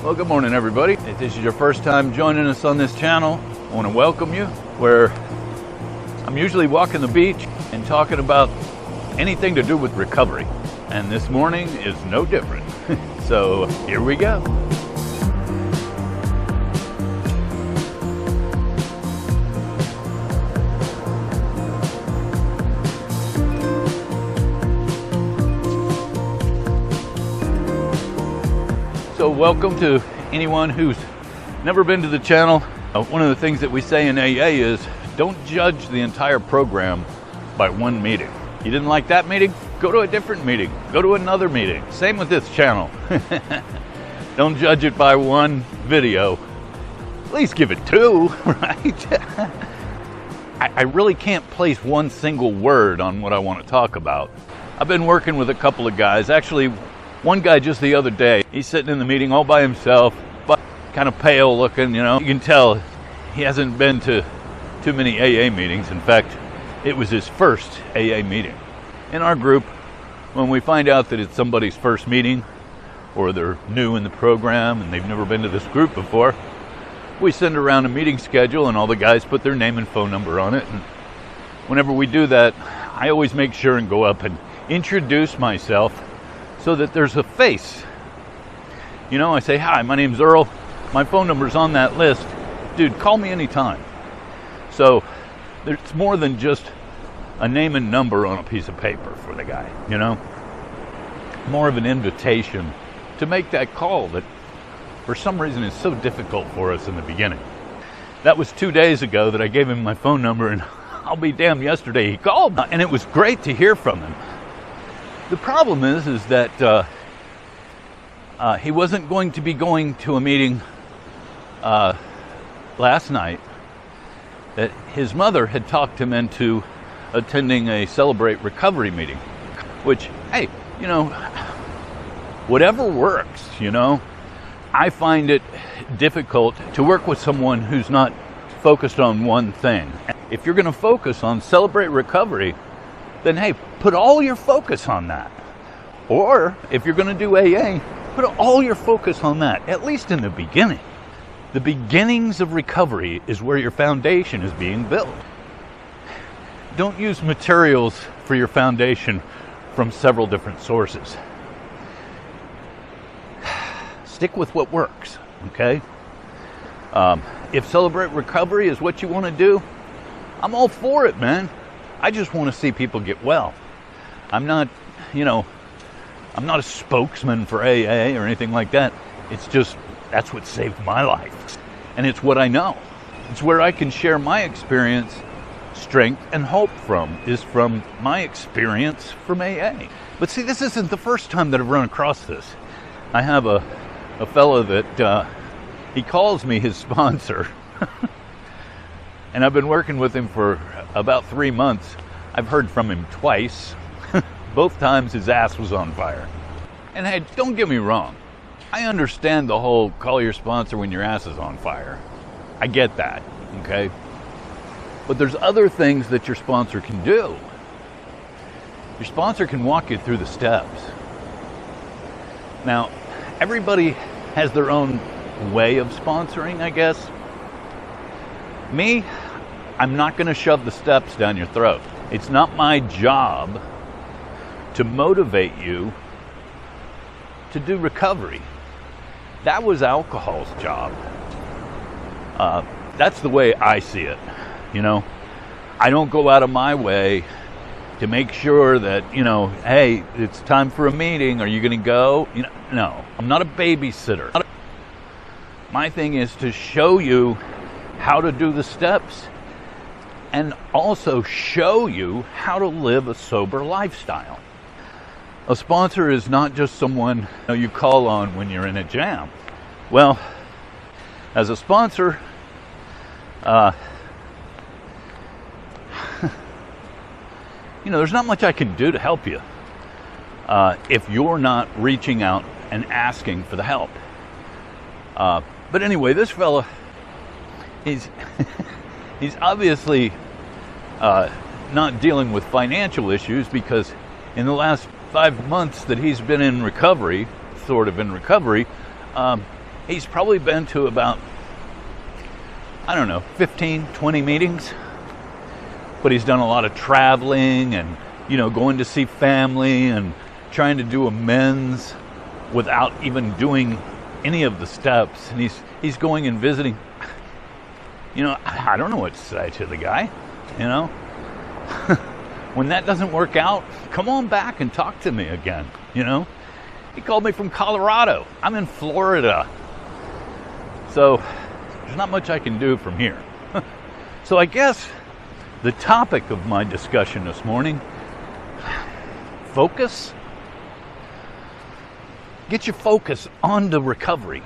Well, good morning, everybody. If this is your first time joining us on this channel, I want to welcome you, where I'm usually walking the beach and talking about anything to do with recovery. And this morning is no different. So here we go. So welcome to anyone who's never been to the channel. One of the things that we say in AA is don't judge the entire program by one meeting. You didn't like that meeting? Go to a different meeting. Go to another meeting. Same with this channel. Don't judge it by one video. At least give it two, right? I really can't place one single word on what I want to talk about. I've been working with a couple of guys. Actually, one guy just the other day, he's sitting in the meeting all by himself, but kind of pale looking, you know. You can tell he hasn't been to too many AA meetings. In fact, it was his first AA meeting. In our group, when we find out that it's somebody's first meeting, or they're new in the program and they've never been to this group before, we send around a meeting schedule and all the guys put their name and phone number on it. And whenever we do that, I always make sure and go up and introduce myself so that there's a face. You know, I say, hi, my name's Earl. My phone number's on that list. Dude, call me anytime. So it's more than just a name and number on a piece of paper for the guy, you know? More of an invitation to make that call that for some reason is so difficult for us in the beginning. That was 2 days ago that I gave him my phone number, and I'll be damned, yesterday he called, and it was great to hear from him. The problem is that he wasn't going to be going to a meeting last night, that his mother had talked him into attending a Celebrate Recovery meeting, which, hey, you know, whatever works, you know. I find it difficult to work with someone who's not focused on one thing. If you're going to focus on Celebrate Recovery, then hey, put all your focus on that. Or if you're going to do AA, put all your focus on that, at least in the beginning. The beginnings of recovery is where your foundation is being built. Don't use materials for your foundation from several different sources. Stick with what works, okay? If Celebrate Recovery is what you want to do, I'm all for it, man. I just want to see people get well. I'm not, you know, I'm not a spokesman for AA or anything like that. It's just, that's what saved my life. And it's what I know. It's where I can share my experience, strength, and hope from, is from my experience from AA. But see, this isn't the first time that I've run across this. I have a fellow that, he calls me his sponsor. And I've been working with him for about 3 months. I've heard from him twice. Both times his ass was on fire. And hey, don't get me wrong. I understand the whole call your sponsor when your ass is on fire. I get that, okay? But there's other things that your sponsor can do. Your sponsor can walk you through the steps. Now, everybody has their own way of sponsoring, I guess. Me, I'm not going to shove the steps down your throat. It's not my job to motivate you to do recovery. That was alcohol's job. That's the way I see it. You know, I don't go out of my way to make sure that, you know, hey, it's time for a meeting. Are you going to go? You know, no, I'm not a babysitter. My thing is to show you how to do the steps and also show you how to live a sober lifestyle. A sponsor is not just someone you call on when you're in a jam. Well, as a sponsor, you know, there's not much I can do to help you if you're not reaching out and asking for the help. But anyway, this fella, he's obviously not dealing with financial issues, because in the last 5 months that he's been in recovery, sort of in recovery, He's probably been to about, I don't know, 15, 20 meetings. But he's done a lot of traveling and, going to see family and trying to do amends without even doing any of the steps. And he's going and visiting. I don't know what to say to the guy, When that doesn't work out, come on back and talk to me again, He called me from Colorado. I'm in Florida. So there's not much I can do from here. So I guess the topic of my discussion this morning, focus. Get your focus on the recovery,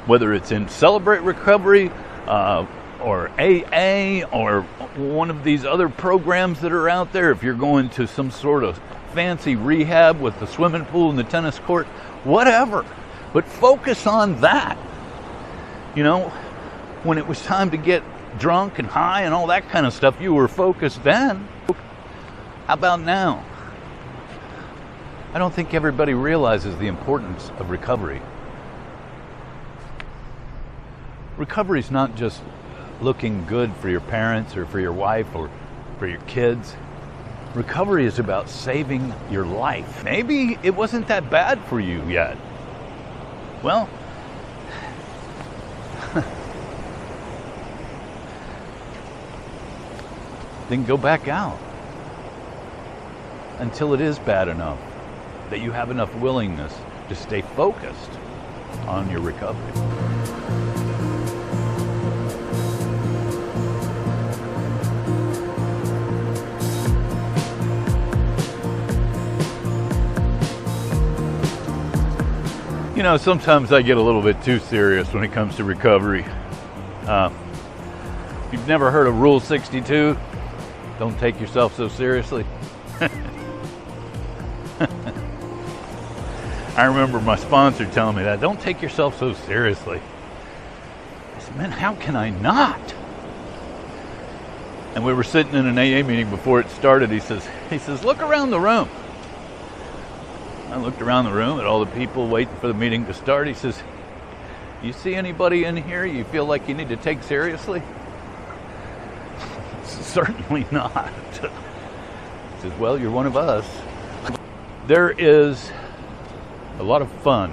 whether it's in Celebrate Recovery, or AA, or one of these other programs that are out there. If you're going to some sort of fancy rehab with the swimming pool and the tennis court, whatever. But focus on that. When it was time to get drunk and high and all that kind of stuff, you were focused then. How about now? I don't think everybody realizes the importance of recovery. Recovery is not just looking good for your parents or for your wife or for your kids. Recovery is about saving your life. Maybe it wasn't that bad for you yet. Well, then go back out until it is bad enough that you have enough willingness to stay focused on your recovery. Sometimes I get a little bit too serious when it comes to recovery. You've never heard of Rule 62? Don't take yourself so seriously. I remember my sponsor telling me that. Don't take yourself so seriously. I said, man, how can I not? And we were sitting in an AA meeting before it started. He says, look around the room. I looked around the room at all the people waiting for the meeting to start. He says, you see anybody in here you feel like you need to take seriously? Certainly not. He says, well, you're one of us. There is a lot of fun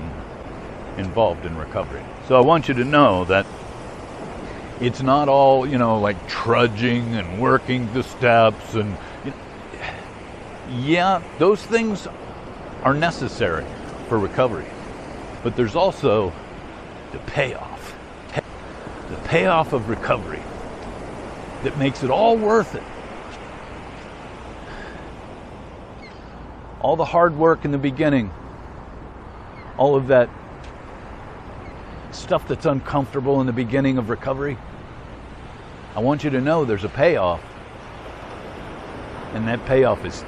involved in recovery. So I want you to know that it's not all, like trudging and working the steps and, yeah, those things are necessary for recovery. But there's also the payoff. The payoff of recovery that makes it all worth it. All the hard work in the beginning, all of that stuff that's uncomfortable in the beginning of recovery, I want you to know there's a payoff. And that payoff is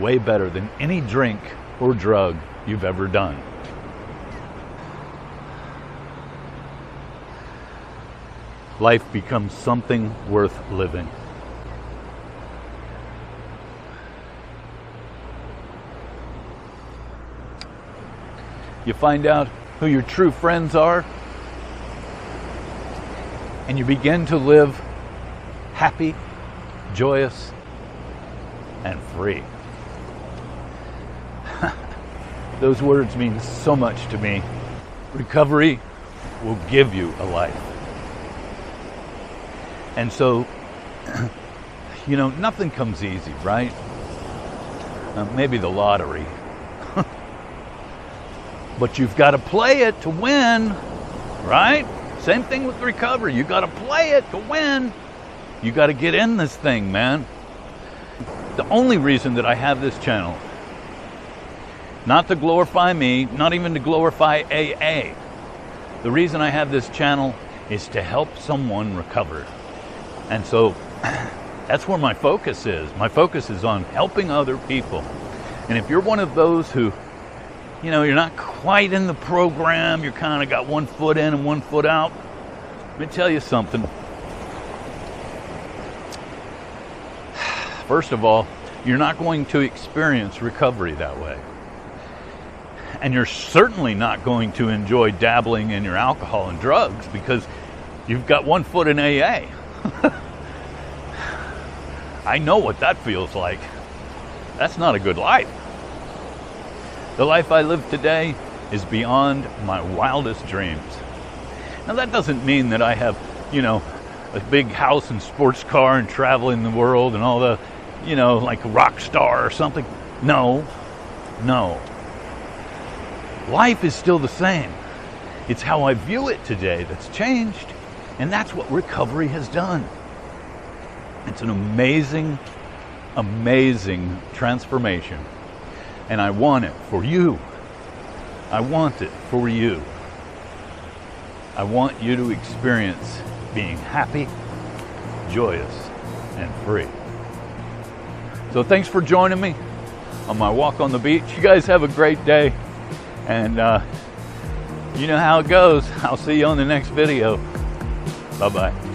way better than any drink or drug you've ever done. Life becomes something worth living. You find out who your true friends are, and you begin to live happy, joyous, and free. Those words mean so much to me. Recovery will give you a life. And so, nothing comes easy, right? Maybe the lottery. But you've got to play it to win, right? Same thing with recovery. You've got to play it to win. You got to get in this thing, man. The only reason that I have this channel, not to glorify me, not even to glorify AA. The reason I have this channel is to help someone recover. And so that's where my focus is. My focus is on helping other people. And if you're one of those who, you're not quite in the program, you're kind of got one foot in and one foot out, let me tell you something. First of all, you're not going to experience recovery that way. And you're certainly not going to enjoy dabbling in your alcohol and drugs because you've got one foot in AA. I know what that feels like. That's not a good life. The life I live today is beyond my wildest dreams. Now that doesn't mean that I have, a big house and sports car and travel in the world and all the, like a rock star or something. No. Life is still the same. It's how I view it today that's changed. And that's what recovery has done. It's an amazing, amazing transformation. And I want it for you. I want it for you. I want you to experience being happy, joyous, and free. So thanks for joining me on my walk on the beach. You guys have a great day. And you know how it goes. I'll see you on the next video. Bye-bye.